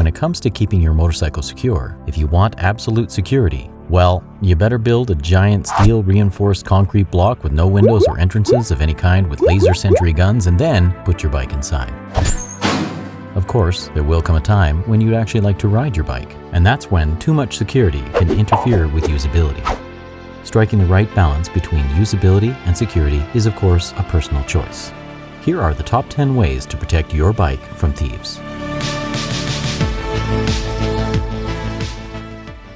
when it comes to keeping your motorcycle secure, if you want absolute security, well, you better build a giant steel reinforced concrete block with no windows or entrances of any kind with laser sentry guns and then put your bike inside. Of course, there will come a time when you'd actually like to ride your bike, and that's when too much security can interfere with usability. Striking the right balance between usability and security is of course a personal choice. Here are the top 10 ways to protect your bike from thieves.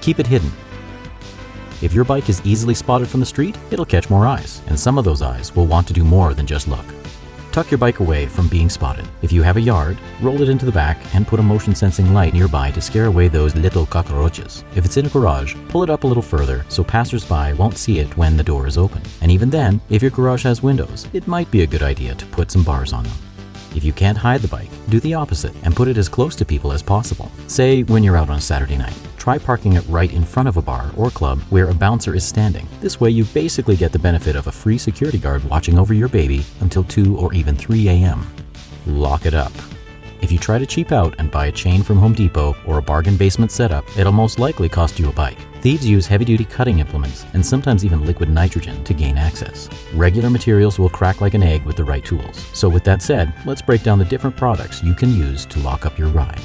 Keep it hidden. If your bike is easily spotted from the street, it'll catch more eyes, and some of those eyes will want to do more than just look. Tuck your bike away from being spotted. If you have a yard, roll it into the back and put a motion sensing light nearby to scare away those little cockroaches. If it's in a garage, pull it up a little further so passersby won't see it when the door is open. And even then, if your garage has windows, it might be a good idea to put some bars on them. If you can't hide the bike, do the opposite and put it as close to people as possible. Say when you're out on a Saturday night. Try parking it right in front of a bar or club where a bouncer is standing. This way you basically get the benefit of a free security guard watching over your baby until 2 or even 3 a.m. Lock it up. If you try to cheap out and buy a chain from Home Depot or a bargain basement setup, it'll most likely cost you a bike. Thieves use heavy-duty cutting implements and sometimes even liquid nitrogen to gain access. Regular materials will crack like an egg with the right tools. So with that said, let's break down the different products you can use to lock up your ride.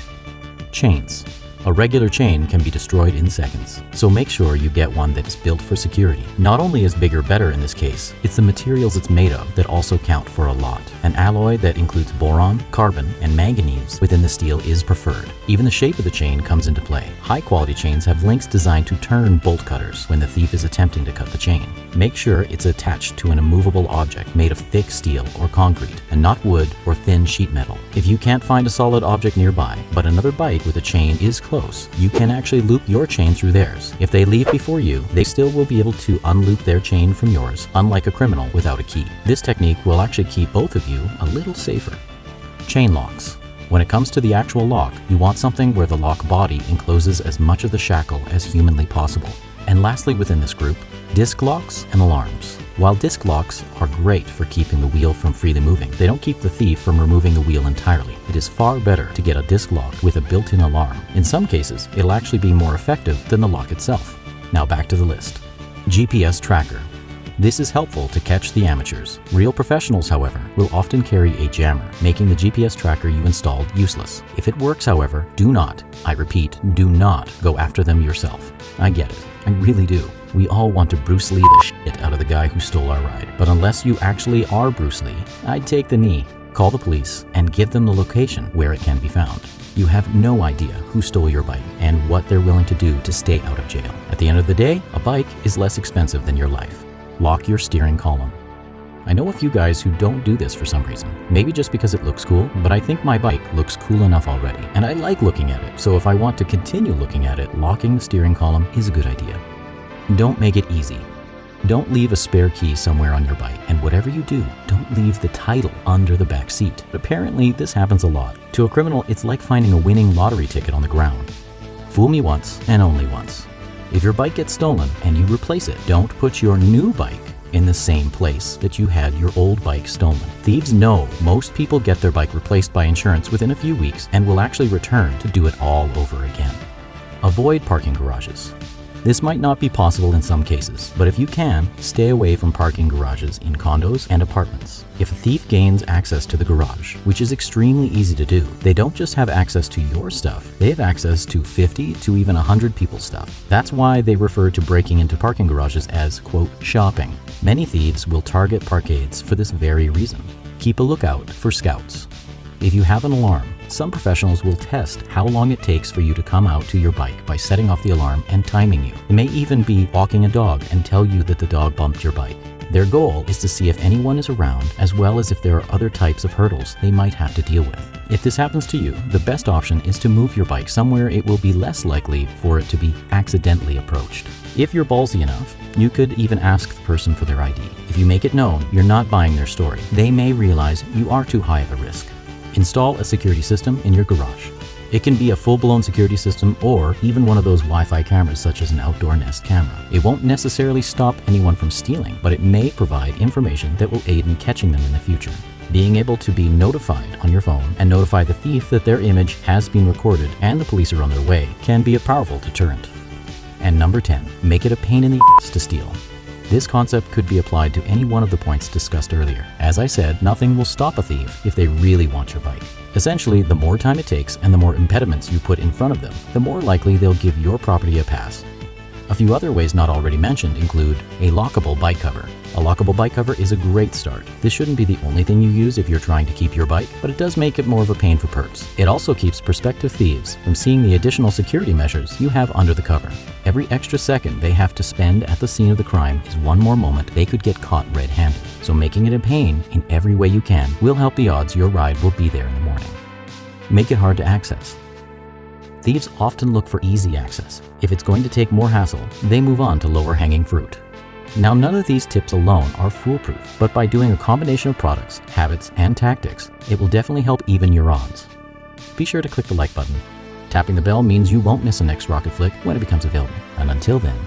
Chains. A regular chain can be destroyed in seconds, so make sure you get one that is built for security. Not only is bigger better in this case, it's the materials it's made of that also count for a lot. An alloy that includes boron, carbon, and manganese within the steel is preferred. Even the shape of the chain comes into play. High-quality chains have links designed to turn bolt cutters when the thief is attempting to cut the chain. Make sure it's attached to an immovable object made of thick steel or concrete, and not wood or thin sheet metal. If you can't find a solid object nearby, but another bike with a chain is close, you can actually loop your chain through theirs. If they leave before you, they still will be able to unloop their chain from yours, unlike a criminal without a key. This technique will actually keep both of you a little safer. Chain locks. When it comes to the actual lock, you want something where the lock body encloses as much of the shackle as humanly possible. And lastly within this group, disc locks and alarms. While disc locks are great for keeping the wheel from freely moving, they don't keep the thief from removing the wheel entirely. It is far better to get a disc lock with a built-in alarm. In some cases, it'll actually be more effective than the lock itself. Now back to the list. GPS tracker. This is helpful to catch the amateurs. Real professionals, however, will often carry a jammer, making the GPS tracker you installed useless. If it works, however, do not, I repeat, do not go after them yourself. I get it. I really do. We all want to Bruce Lee the shit out of the guy who stole our ride. But unless you actually are Bruce Lee, I'd take the knee, call the police, and give them the location where it can be found. You have no idea who stole your bike and what they're willing to do to stay out of jail. At the end of the day, a bike is less expensive than your life. Lock your steering column. I know a few guys who don't do this for some reason. Maybe just because it looks cool, but I think my bike looks cool enough already. And I like looking at it, so if I want to continue looking at it, locking the steering column is a good idea. Don't make it easy. Don't leave a spare key somewhere on your bike, and whatever you do, don't leave the title under the back seat. But apparently, this happens a lot. To a criminal, it's like finding a winning lottery ticket on the ground. Fool me once, and only once. If your bike gets stolen and you replace it, don't put your new bike in the same place that you had your old bike stolen. Thieves know most people get their bike replaced by insurance within a few weeks and will actually return to do it all over again. Avoid parking garages. This might not be possible in some cases, but if you can, stay away from parking garages in condos and apartments. If a thief gains access to the garage, which is extremely easy to do, they don't just have access to your stuff, they have access to 50 to even 100 people's stuff. That's why they refer to breaking into parking garages as, quote, shopping. Many thieves will target parkades for this very reason. Keep a lookout for scouts. If you have an alarm, some professionals will test how long it takes for you to come out to your bike by setting off the alarm and timing you. They may even be walking a dog and tell you that the dog bumped your bike. Their goal is to see if anyone is around, as well as if there are other types of hurdles they might have to deal with. If this happens to you, the best option is to move your bike somewhere it will be less likely for it to be accidentally approached. If you're ballsy enough, you could even ask the person for their ID. If you make it known you're not buying their story, they may realize you are too high of a risk. Install a security system in your garage. It can be a full-blown security system or even one of those Wi-Fi cameras such as an outdoor Nest camera. It won't necessarily stop anyone from stealing, but it may provide information that will aid in catching them in the future. Being able to be notified on your phone and notify the thief that their image has been recorded and the police are on their way can be a powerful deterrent. And number 10, make it a pain in the ass to steal. This concept could be applied to any one of the points discussed earlier. As I said, nothing will stop a thief if they really want your bike. Essentially, the more time it takes and the more impediments you put in front of them, the more likely they'll give your property a pass. A few other ways not already mentioned include a lockable bike cover. A lockable bike cover is a great start. This shouldn't be the only thing you use if you're trying to keep your bike, but it does make it more of a pain for perps. It also keeps prospective thieves from seeing the additional security measures you have under the cover. Every extra second they have to spend at the scene of the crime is one more moment they could get caught red-handed. So making it a pain in every way you can will help the odds your ride will be there in the morning. Make it hard to access. Thieves often look for easy access. If it's going to take more hassle, they move on to lower hanging fruit. Now, none of these tips alone are foolproof, but by doing a combination of products, habits, and tactics, it will definitely help even your odds. Be sure to click the like button. Tapping the bell means you won't miss the next Rokkit flick when it becomes available. And until then,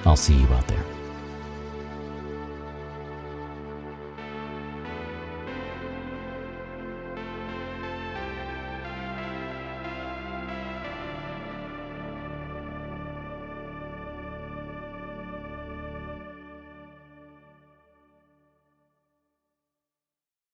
I'll see you out there.